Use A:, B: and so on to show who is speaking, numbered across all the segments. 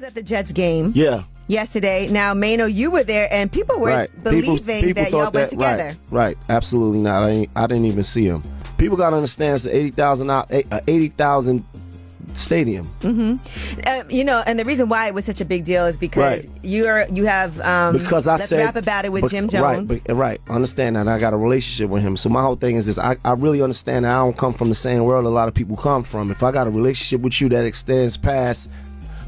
A: at the Jets game.
B: Yeah.
A: Yesterday. Now, Maino, you were there, and people were believing people that y'all went together.
B: Right. Absolutely not. I didn't even see him. People got to understand it's an 80,000 stadium.
A: And the reason why it was such a big deal is because you have
B: because
A: let's rap about it with Jim Jones.
B: Right. Understand that I got a relationship with him. So my whole thing is this: I really understand that I don't come from the same world a lot of people come from. If I got a relationship with you that extends past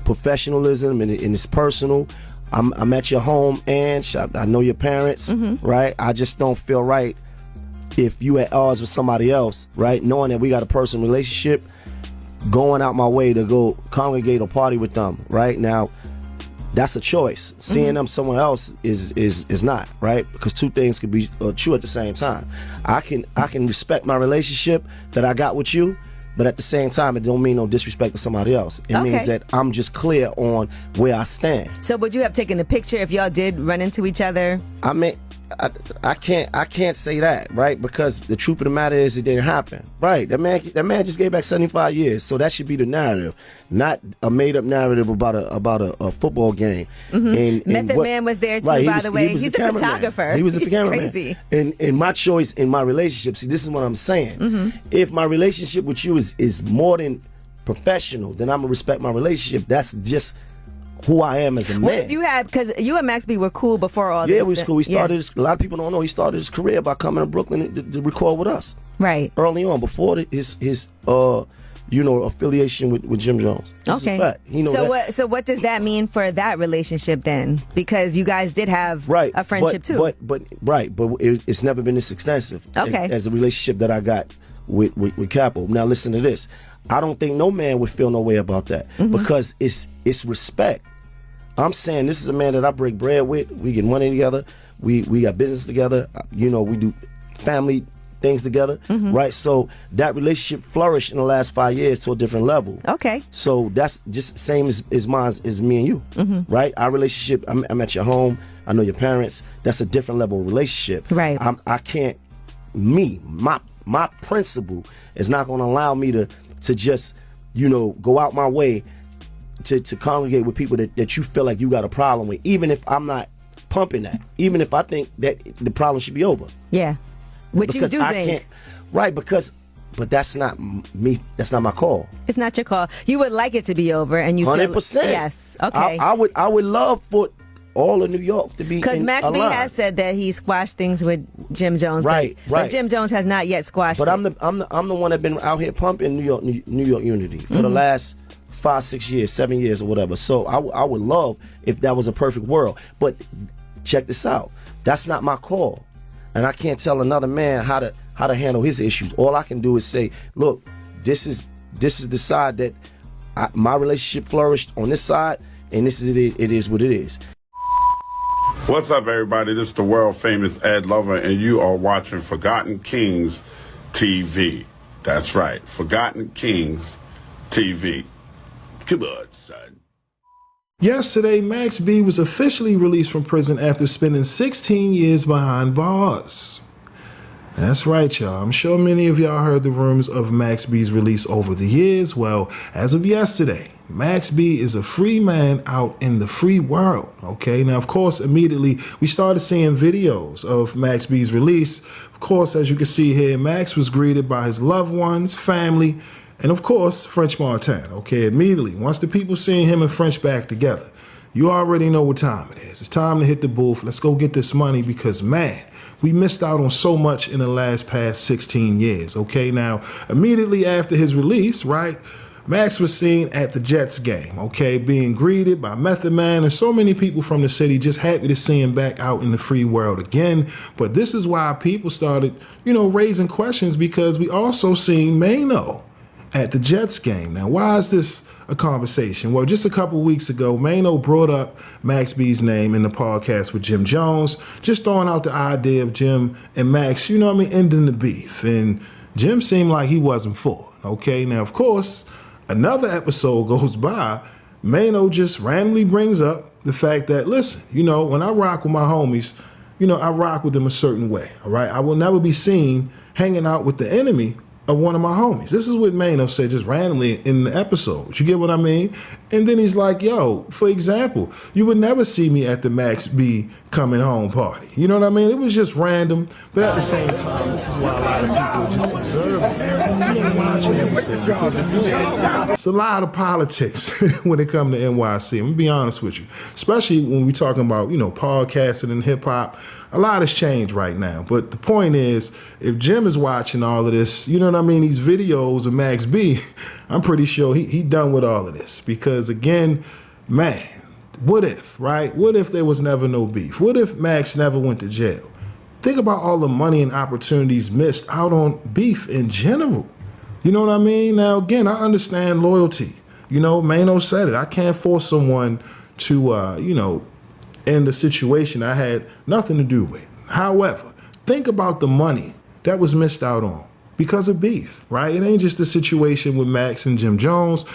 B: professionalism and it's personal, I'm at your home and I know your parents, right? I just don't feel right if you at odds with somebody else, right? Knowing that we got a personal relationship, going out my way to go congregate or party with them, right? Now, that's a choice. Seeing them somewhere else is not, right? Because two things can be true at the same time. I can respect my relationship that I got with you, but at the same time, it don't mean no disrespect to somebody else. It means that I'm just clear on where I stand.
A: So would you have taken a picture if y'all did run into each other?
B: I mean, I can't say that, right? Because the truth of the matter is it didn't happen, right? That man just gave back 75 years, so that should be the narrative, not a made up narrative about a football game. And
A: Method Man was there too, by the way. He's the photographer.
B: He was the cameraman.
A: Crazy.
B: And my choice in my relationship. See, this is what I'm saying. If my relationship with you is more than professional, then I'm gonna respect my relationship. That's just who I am as a man.
A: What if you had, because you and Max B were cool before all this?
B: Yeah, we was cool. He started a lot of people don't know he started his career by coming to Brooklyn to record with us.
A: Right.
B: Early on, before his affiliation with Jim Jones. This is a fact.
A: So what does that mean for that relationship then? Because you guys did have a friendship too.
B: But it's never been this extensive as the relationship that I got with Capo. Now listen to this. I don't think no man would feel no way about that because it's respect. I'm saying this is a man that I break bread with. We get money together. We got business together. We do family things together, right? So that relationship flourished in the last 5 years to a different level.
A: Okay.
B: So that's just the same as mine as me and you, right? Our relationship, I'm at your home. I know your parents. That's a different level of relationship.
A: Right.
B: I can't, my principle is not going to allow me to just, go out my way to congregate with people that you feel like you got a problem with, even if I'm not pumping that, even if I think that the problem should be over.
A: Yeah. Which
B: because
A: you do think.
B: Right, but that's not me. That's not my call.
A: It's not your call. You would like it to be over, and you
B: 100%.
A: Yes. Okay.
B: I would love for all of New York to be
A: because Max B has said that he squashed things with Jim Jones.
B: Right.
A: But Jim Jones has not yet squashed
B: but
A: it.
B: I'm the one that's been out here pumping New York unity for the last 5, 6 years, 7 years, or whatever. So I would love if that was a perfect world. But check this out. That's not my call, and I can't tell another man how to handle his issues. All I can do is say, look, this is the side that my relationship flourished on this side, and this is it is what it is.
C: What's up, everybody? This is the world famous Ed Lover, and you are watching Forgotten Kings TV. That's right, Forgotten Kings TV. Come on, son.
D: Yesterday, Max B was officially released from prison after spending 16 years behind bars. That's right, y'all. I'm sure many of y'all heard the rumors of Max B's release over the years. Well, as of yesterday, Max B is a free man out in the free world, okay? Now, of course, immediately we started seeing videos of Max B's release. Of course, as you can see here, Max was greeted by his loved ones, family, and of course, French Martin, okay? Immediately, once the people seeing him and French back together, you already know what time it is. It's time to hit the booth. Let's go get this money because, man, we missed out on so much in the past 16 years, okay? Now, immediately after his release, right, Max was seen at the Jets game, okay, being greeted by Method Man and so many people from the city, just happy to see him back out in the free world again. But this is why people started, raising questions, because we also seen Maino at the Jets game. Now, why is this a conversation? Well, just a couple weeks ago, Maino brought up Max B's name in the podcast with Jim Jones, just throwing out the idea of Jim and Max, ending the beef. And Jim seemed like he wasn't for it, okay? Now, of course, another episode goes by, Maino just randomly brings up the fact that, listen, when I rock with my homies, I rock with them a certain way, all right? I will never be seen hanging out with the enemy of one of my homies. This is what Maino said just randomly in the episode. You get what I mean? And then he's like, yo, for example, you would never see me at the Max B coming home party. You know what I mean? It was just random, but at the same time, this is why a lot of people just observe and watching everything. Because it's a lot of politics when it comes to NYC. I'm gonna be honest with you, especially when we're talking about, you know, podcasting and hip hop. A lot has changed right now, but the point is, if Jim is watching all of this, you know what I mean, these videos of Max B, I'm pretty sure he done with all of this. Because again, man, what if, right? What if there was never no beef? What if Max never went to jail? Think about all the money and opportunities missed out on beef in general. You know what I mean? Now, again, I understand loyalty. You know, Maino said it. I can't force someone to, you know, in the situation I had nothing to do with. However, think about the money that was missed out on because of beef, right? It ain't just the situation with Max and Jim Jones.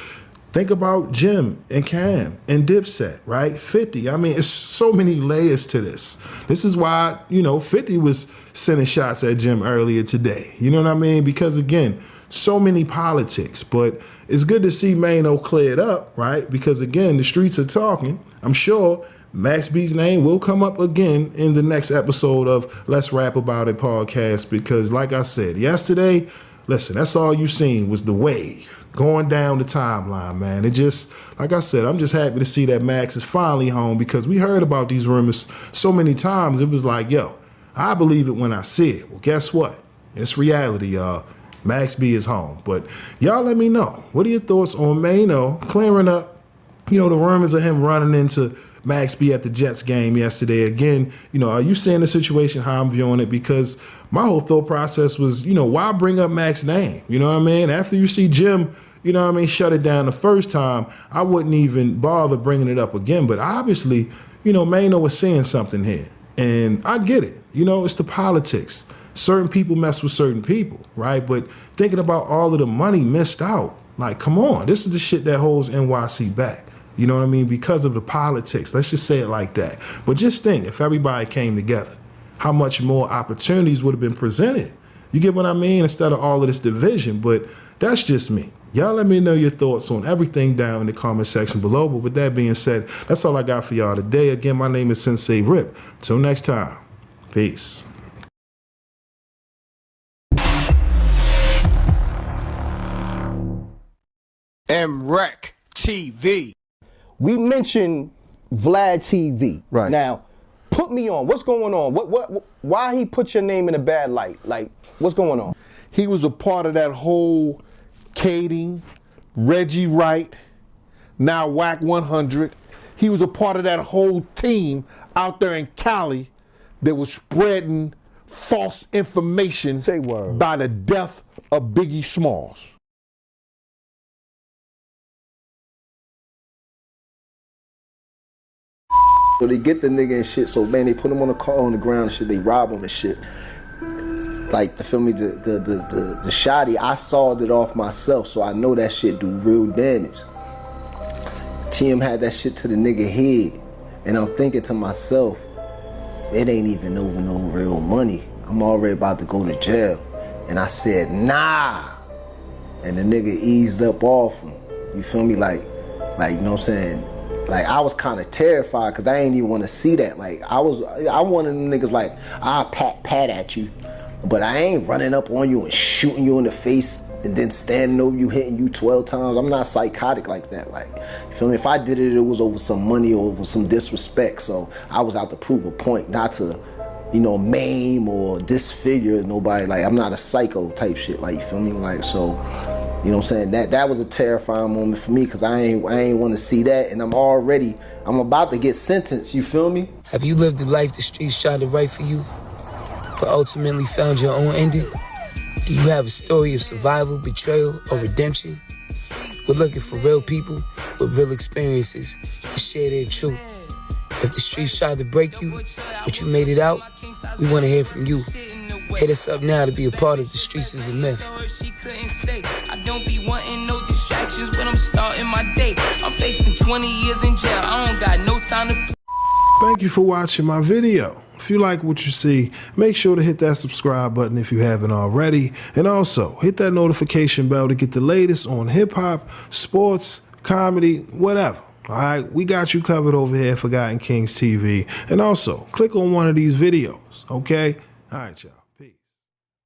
D: Think about Jim and Cam and Dipset, right? 50. I mean, it's so many layers to this. This is why, you know, 50 was sending shots at Jim earlier today. You know what I mean? Because again, so many politics, but it's good to see Maino cleared up, right? Because again, the streets are talking. I'm sure Max B's name will come up again in the next episode of Let's Rap About It podcast because like I said, yesterday, listen, that's all you seen was the wave going down the timeline, man. It just, like I said, I'm just happy to see that Max is finally home because we heard about these rumors so many times. It was like, yo, I believe it when I see it. Well, guess what? It's reality, y'all. Max B is home. But y'all let me know. What are your thoughts on Maino clearing up, you know, the rumors of him running into Max B at the Jets game yesterday? Again, you know, are you seeing the situation how I'm viewing it? Because my whole thought process was, you know, why bring up Max's name? You know what I mean? After you see Jim, you know what I mean, shut it down the first time, I wouldn't even bother bringing it up again. But obviously, you know, Maino was seeing something here. And I get it. You know, it's the politics. Certain people mess with certain people, right? But thinking about all of the money missed out, like, come on, this is the shit that holds NYC back. You know what I mean? Because of the politics. Let's just say it like that. But just think, if everybody came together, how much more opportunities would have been presented. You get what I mean? Instead of all of this division. But that's just me. Y'all let me know your thoughts on everything down in the comment section below. But with that being said, that's all I got for y'all today. Again, my name is Sensei Rip. Till next time, peace.
E: MREC TV.
F: We mentioned Vlad TV.
B: Right.
F: Now, put me on. What's going on? Why he put your name in a bad light? Like, what's going on?
E: He was a part of that whole Kading, Reggie Wright, now Whack 100. He was a part of that whole team out there in Cali that was spreading false information by the death of Biggie Smalls.
B: So they get the nigga and shit, so man, they put him on the car on the ground and shit, they rob him and shit. Like, the feel me, the shotty, I sawed it off myself, so I know that shit do real damage. TM had that shit to the nigga head, and I'm thinking to myself, it ain't even over no real money. I'm already about to go to jail. And I said, nah. And the nigga eased up off him. You feel me? Like, you know what I'm saying? Like, I was kind of terrified because I ain't even want to see that. Like, I one of them niggas like, I'll pat at you, but I ain't running up on you and shooting you in the face and then standing over you, hitting you 12 times. I'm not psychotic like that. Like, you feel me? If I did it, it was over some money or over some disrespect. So I was out to prove a point, not to, you know, maim or disfigure nobody. Like, I'm not a psycho type shit. Like, you feel me? Like, so, you know what I'm saying? That was a terrifying moment for me because I ain't want to see that, and I'm about to get sentenced, you feel me?
G: Have you lived the life the streets tried to write for you, but ultimately found your own ending? Do you have a story of survival, betrayal, or redemption? We're looking for real people with real experiences to share their truth. If the streets tried to break you, but you made it out, we want to hear from you. Hit us up now to be a part of The Streets Is a Myth.
H: I don't be wanting no distractions when I'm starting my day. I'm facing 20 years in jail. I don't got no time to...
D: Thank you for watching my video. If you like what you see, make sure to hit that subscribe button if you haven't already. And also, hit that notification bell to get the latest on hip-hop, sports, comedy, whatever. All right, we got you covered over here at Forgotten Kings TV. And also, click on one of these videos, okay? All right, y'all.